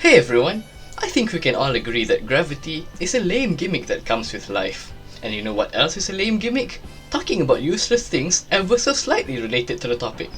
Hey everyone! I think we can all agree that gravity is a lame gimmick that comes with life. And you know what else is a lame gimmick? Talking about useless things ever so slightly related to the topic.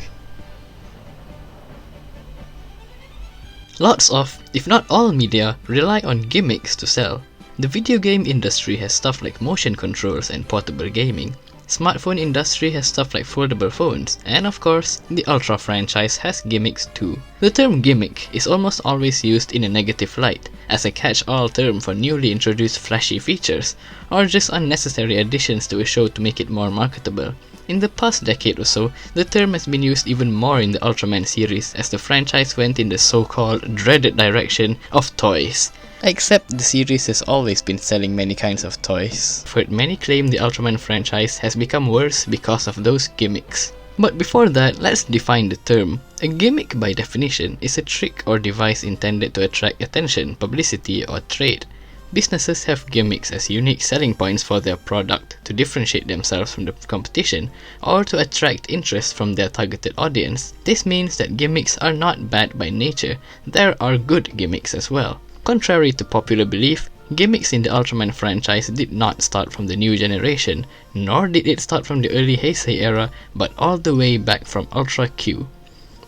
Lots of, if not all media, rely on gimmicks to sell. The video game industry has stuff like motion controls and portable gaming. Smartphone industry has stuff like foldable phones, and of course, the Ultra franchise has gimmicks too. The term gimmick is almost always used in a negative light, as a catch-all term for newly introduced flashy features, or just unnecessary additions to a show to make it more marketable. In the past decade or so, the term has been used even more in the Ultraman series as the franchise went in the so-called dreaded direction of toys. Except the series has always been selling many kinds of toys. I've heard many claim the Ultraman franchise has become worse because of those gimmicks. But before that, let's define the term. A gimmick by definition is a trick or device intended to attract attention, publicity, or trade. Businesses have gimmicks as unique selling points for their product to differentiate themselves from the competition or to attract interest from their targeted audience. This means that gimmicks are not bad by nature, there are good gimmicks as well. Contrary to popular belief, gimmicks in the Ultraman franchise did not start from the new generation, nor did it start from the early Heisei era, but all the way back from Ultra Q.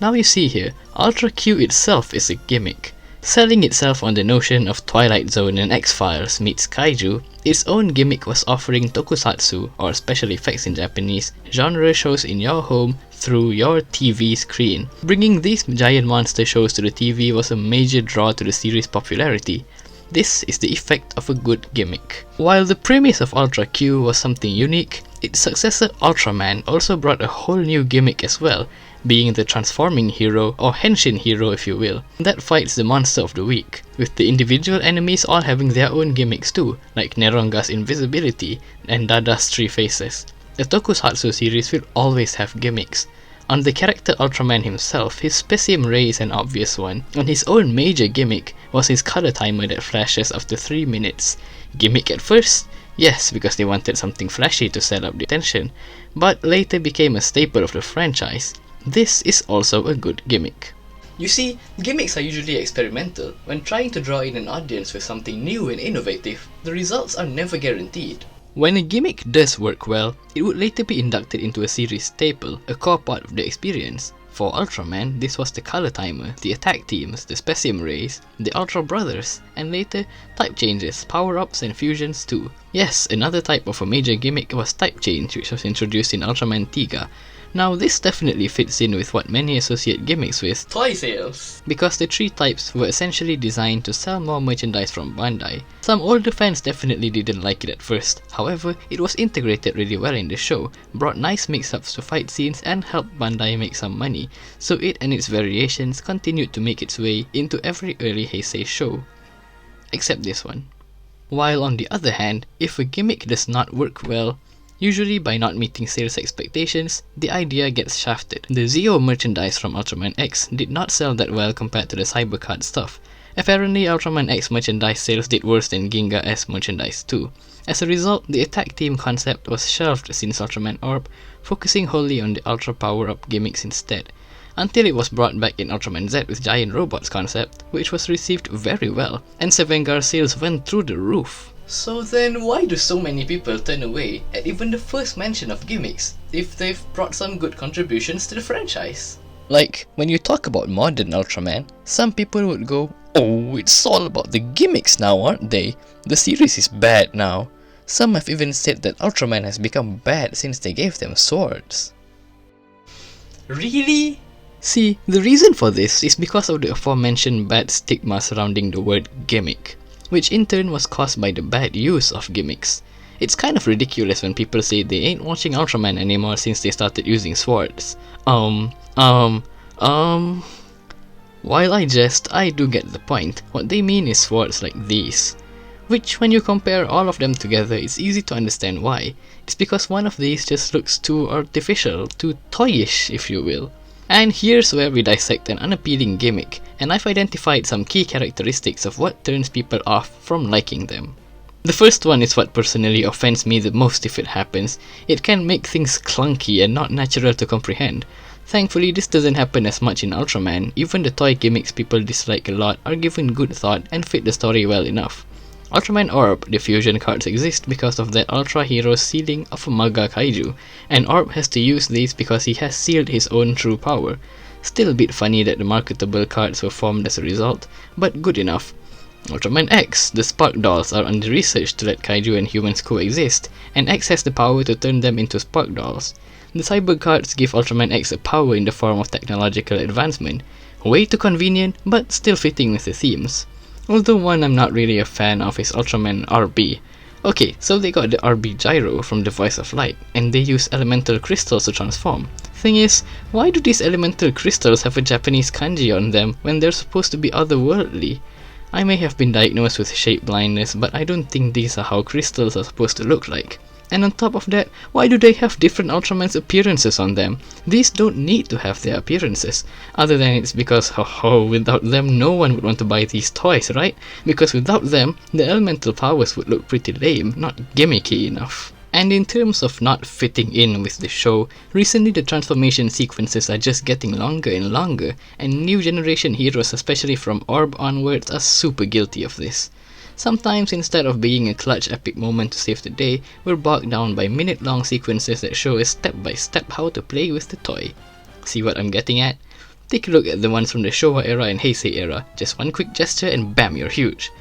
Now you see here, Ultra Q itself is a gimmick. Selling itself on the notion of Twilight Zone and X-Files meets Kaiju, its own gimmick was offering tokusatsu, or special effects in Japanese, genre shows in your home through your TV screen. Bringing these giant monster shows to the TV was a major draw to the series' popularity. This is the effect of a good gimmick. While the premise of Ultra Q was something unique, its successor Ultraman also brought a whole new gimmick as well, being the transforming hero, or henshin hero if you will, that fights the monster of the week, with the individual enemies all having their own gimmicks too, like Neronga's invisibility and Dada's 3 faces. The tokusatsu series will always have gimmicks. On the character Ultraman himself, his specium ray is an obvious one, and his own major gimmick was his color timer that flashes after 3 minutes. Gimmick at first? Yes, because they wanted something flashy to set up the attention, but later became a staple of the franchise. This is also a good gimmick. You see, gimmicks are usually experimental. When trying to draw in an audience with something new and innovative, the results are never guaranteed. When a gimmick does work well, it would later be inducted into a series staple, a core part of the experience. For Ultraman, this was the color timer, the attack teams, the specium rays, the Ultra Brothers, and later type changes, power-ups and fusions too. Yes, another type of a major gimmick was type change, which was introduced in Ultraman Tiga. Now this definitely fits in with what many associate gimmicks with toy sales, because the 3 types were essentially designed to sell more merchandise from Bandai. Some older fans definitely didn't like it at first, however it was integrated really well in the show, brought nice mix-ups to fight scenes and helped Bandai make some money, so it and its variations continued to make its way into every early Heisei show. Except this one. While on the other hand, if a gimmick does not work well, usually by not meeting sales expectations, the idea gets shafted. The Zeo merchandise from Ultraman X did not sell that well compared to the Cybercard stuff. Apparently Ultraman X merchandise sales did worse than Ginga S merchandise too. As a result, the attack team concept was shelved since Ultraman Orb, focusing wholly on the Ultra power-up gimmicks instead, until it was brought back in Ultraman Z with Giant Robots concept, which was received very well, and Sevengar sales went through the roof. So then why do so many people turn away at even the first mention of gimmicks if they've brought some good contributions to the franchise? Like, when you talk about modern Ultraman, some people would go, "Oh, it's all about the gimmicks now, aren't they? The series is bad now." Some have even said that Ultraman has become bad since they gave them swords. Really? See, the reason for this is because of the aforementioned bad stigma surrounding the word gimmick, which in turn was caused by the bad use of gimmicks. It's kind of ridiculous when people say they ain't watching Ultraman anymore since they started using swords. While I jest, I do get the point. What they mean is swords like these. Which, when you compare all of them together, it's easy to understand why. It's because one of these just looks too artificial, too toyish if you will. And here's where we dissect an unappealing gimmick, and I've identified some key characteristics of what turns people off from liking them. The first one is what personally offends me the most if it happens. It can make things clunky and not natural to comprehend. Thankfully, this doesn't happen as much in Ultraman. Even the toy gimmicks people dislike a lot are given good thought and fit the story well enough. Ultraman Orb, the fusion cards exist because of that Ultra Hero's sealing of a Mega Kaiju, and Orb has to use these because he has sealed his own true power. Still a bit funny that the marketable cards were formed as a result, but good enough. Ultraman X, the Spark Dolls are under research to let Kaiju and humans coexist, and X has the power to turn them into Spark Dolls. The Cyber cards give Ultraman X a power in the form of technological advancement. Way too convenient, but still fitting with the themes. Although one I'm not really a fan of is Ultraman RB. Okay, so they got the RB Gyro from the Voice of Light, and they use elemental crystals to transform. Thing is, why do these elemental crystals have a Japanese kanji on them when they're supposed to be otherworldly? I may have been diagnosed with shape blindness, but I don't think these are how crystals are supposed to look like. And on top of that, why do they have different Ultraman's appearances on them? These don't need to have their appearances, other than it's because, without them no one would want to buy these toys, right? Because without them, the elemental powers would look pretty lame, not gimmicky enough. And in terms of not fitting in with the show, recently the transformation sequences are just getting longer and longer, and new generation heroes, especially from Orb onwards, are super guilty of this. Sometimes, instead of being a clutch epic moment to save the day, we're bogged down by minute-long sequences that show us step-by-step how to play with the toy. See what I'm getting at? Take a look at the ones from the Showa era and Heisei era. Just one quick gesture and bam, you're huge.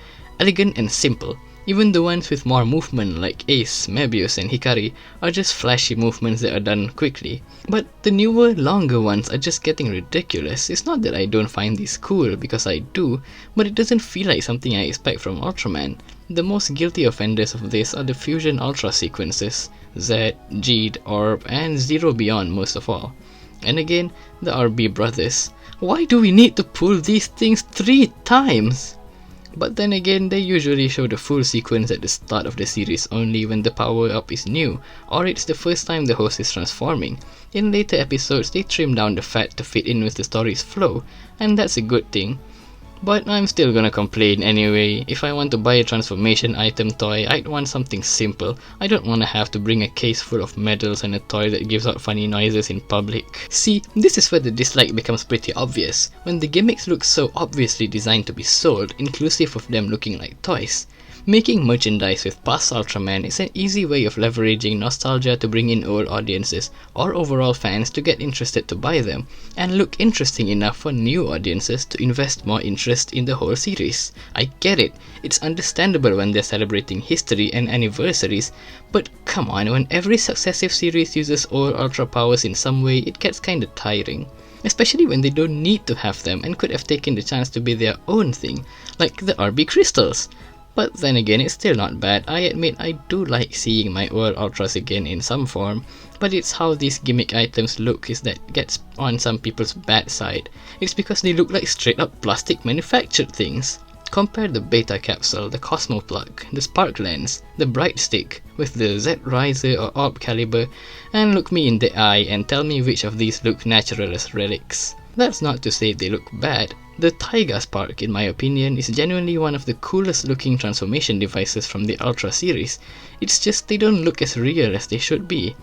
Elegant and simple. Even the ones with more movement like Ace, Mebius and Hikari are just flashy movements that are done quickly. But the newer, longer ones are just getting ridiculous. It's not that I don't find these cool, because I do, but it doesn't feel like something I expect from Ultraman. The most guilty offenders of this are the Fusion Ultra sequences, Z, Jeed, Orb, and Zero Beyond most of all. And again, the RB brothers. Why do we need to pull these things 3 times? But then again, they usually show the full sequence at the start of the series only when the power-up is new, or it's the first time the host is transforming. In later episodes, they trim down the fat to fit in with the story's flow, and that's a good thing. But I'm still gonna complain anyway. If I want to buy a transformation item toy, I'd want something simple. I don't wanna have to bring a case full of medals and a toy that gives out funny noises in public. See, this is where the dislike becomes pretty obvious, when the gimmicks look so obviously designed to be sold, inclusive of them looking like toys. Making merchandise with past Ultraman is an easy way of leveraging nostalgia to bring in old audiences or overall fans to get interested to buy them, and look interesting enough for new audiences to invest more interest in the whole series. I get it, it's understandable when they're celebrating history and anniversaries, but come on, when every successive series uses old Ultra powers in some way, it gets kinda tiring. Especially when they don't need to have them and could have taken the chance to be their own thing, like the RB Crystals. But then again, it's still not bad. I admit I do like seeing my old Ultras again in some form, but it's how these gimmick items look is that gets on some people's bad side. It's because they look like straight up plastic manufactured things. Compare the Beta Capsule, the Cosmo Plug, the Spark Lens, the Bright Stick with the Z Riser or Orb Caliber, and look me in the eye and tell me which of these look natural as relics. That's not to say they look bad. The Taiga Spark, in my opinion, is genuinely one of the coolest looking transformation devices from the Ultra series. It's just they don't look as real as they should be.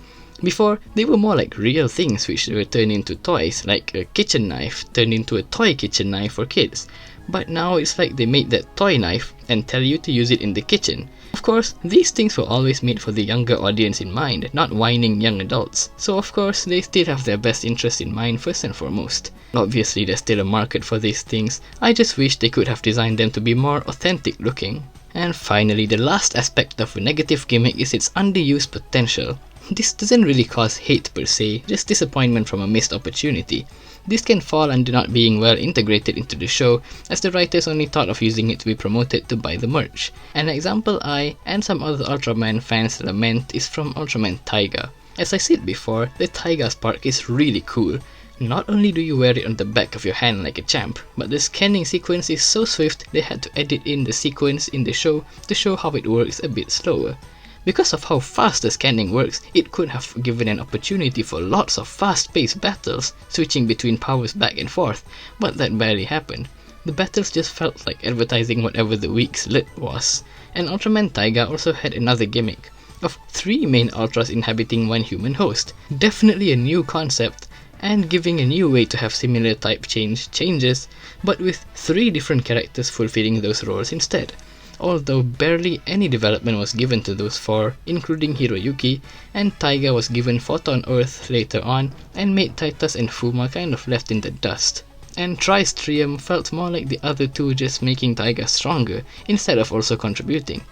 Before, they were more like real things which were turned into toys, like a kitchen knife turned into a toy kitchen knife for kids. But now it's like they made that toy knife and tell you to use it in the kitchen. Of course, these things were always made for the younger audience in mind, not whining young adults. So of course, they still have their best interest in mind first and foremost. Obviously, there's still a market for these things. I just wish they could have designed them to be more authentic looking. And finally, the last aspect of a negative gimmick is its underused potential. This doesn't really cause hate per se, just disappointment from a missed opportunity. This can fall under not being well integrated into the show, as the writers only thought of using it to be promoted to buy the merch. An example I, and some other Ultraman fans lament, is from Ultraman Taiga. As I said before, the Taiga Spark is really cool. Not only do you wear it on the back of your hand like a champ, but the scanning sequence is so swift they had to edit in the sequence in the show to show how it works a bit slower. Because of how fast the scanning works, it could have given an opportunity for lots of fast-paced battles, switching between powers back and forth, but that barely happened. The battles just felt like advertising whatever the week's lit was. And Ultraman Taiga also had another gimmick, of 3 main Ultras inhabiting one human host. Definitely a new concept, and giving a new way to have similar type changes, but with 3 different characters fulfilling those roles instead. Although barely any development was given to those 4, including Hiroyuki, and Taiga was given Photon Earth later on, and made Titus and Fuma kind of left in the dust. And Tristrium felt more like the other 2 just making Taiga stronger, instead of also contributing.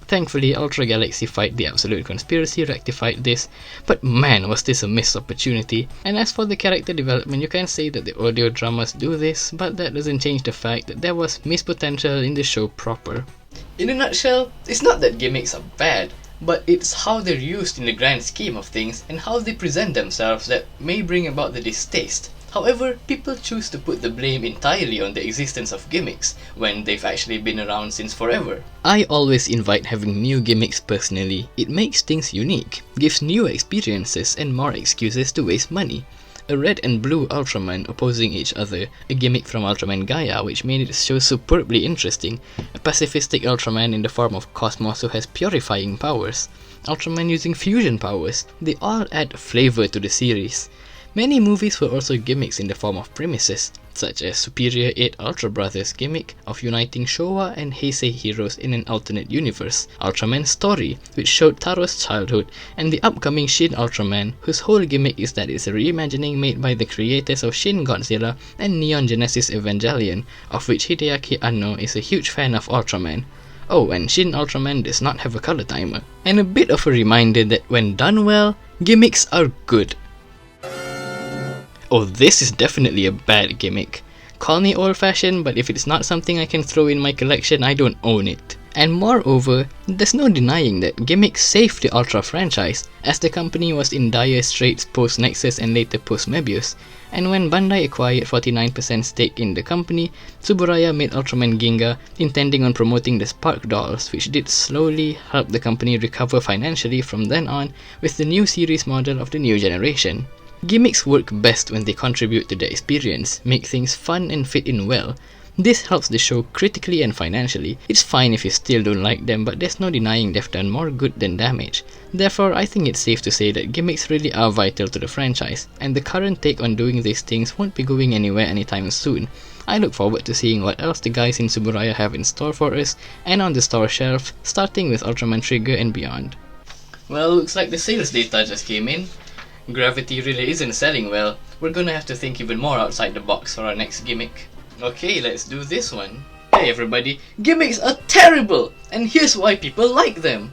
Thankfully, Ultra Galaxy Fight the Absolute Conspiracy rectified this, but man was this a missed opportunity. And as for the character development, you can say that the audio dramas do this, but that doesn't change the fact that there was missed potential in the show proper. In a nutshell, it's not that gimmicks are bad, but it's how they're used in the grand scheme of things and how they present themselves that may bring about the distaste. However, people choose to put the blame entirely on the existence of gimmicks, when they've actually been around since forever. I always invite having new gimmicks personally. It makes things unique, gives new experiences and more excuses to waste money. A red and blue Ultraman opposing each other, a gimmick from Ultraman Gaia which made its show superbly interesting, a pacifistic Ultraman in the form of Cosmos who has purifying powers, Ultraman using fusion powers, they all add flavor to the series. Many movies were also gimmicks in the form of premises, such as Superior 8 Ultra Brothers gimmick of uniting Showa and Heisei heroes in an alternate universe, Ultraman Story, which showed Taro's childhood, and the upcoming Shin Ultraman, whose whole gimmick is that it's a reimagining made by the creators of Shin Godzilla and Neon Genesis Evangelion, of which Hideaki Anno is a huge fan of Ultraman. Oh, and Shin Ultraman does not have a color timer. And a bit of a reminder that when done well, gimmicks are good. Oh, this is definitely a bad gimmick. Call me old-fashioned, but if it's not something I can throw in my collection, I don't own it. And moreover, there's no denying that Gimmicks saved the Ultra franchise, as the company was in dire straits post-Nexus and later post-Mebius. And when Bandai acquired 49% stake in the company, Tsuburaya made Ultraman Ginga, intending on promoting the Spark dolls, which did slowly help the company recover financially from then on with the new series model of the new generation. Gimmicks work best when they contribute to the experience, make things fun and fit in well. This helps the show critically and financially. It's fine if you still don't like them, but there's no denying they've done more good than damage. Therefore, I think it's safe to say that gimmicks really are vital to the franchise, and the current take on doing these things won't be going anywhere anytime soon. I look forward to seeing what else the guys in Tsuburaya have in store for us, and on the store shelf, starting with Ultraman Trigger and beyond. Well, looks like the sales data just came in. Gravity really isn't selling well. We're gonna have to think even more outside the box for our next gimmick. Okay, let's do this one. Hey everybody, gimmicks are terrible! And here's why people like them!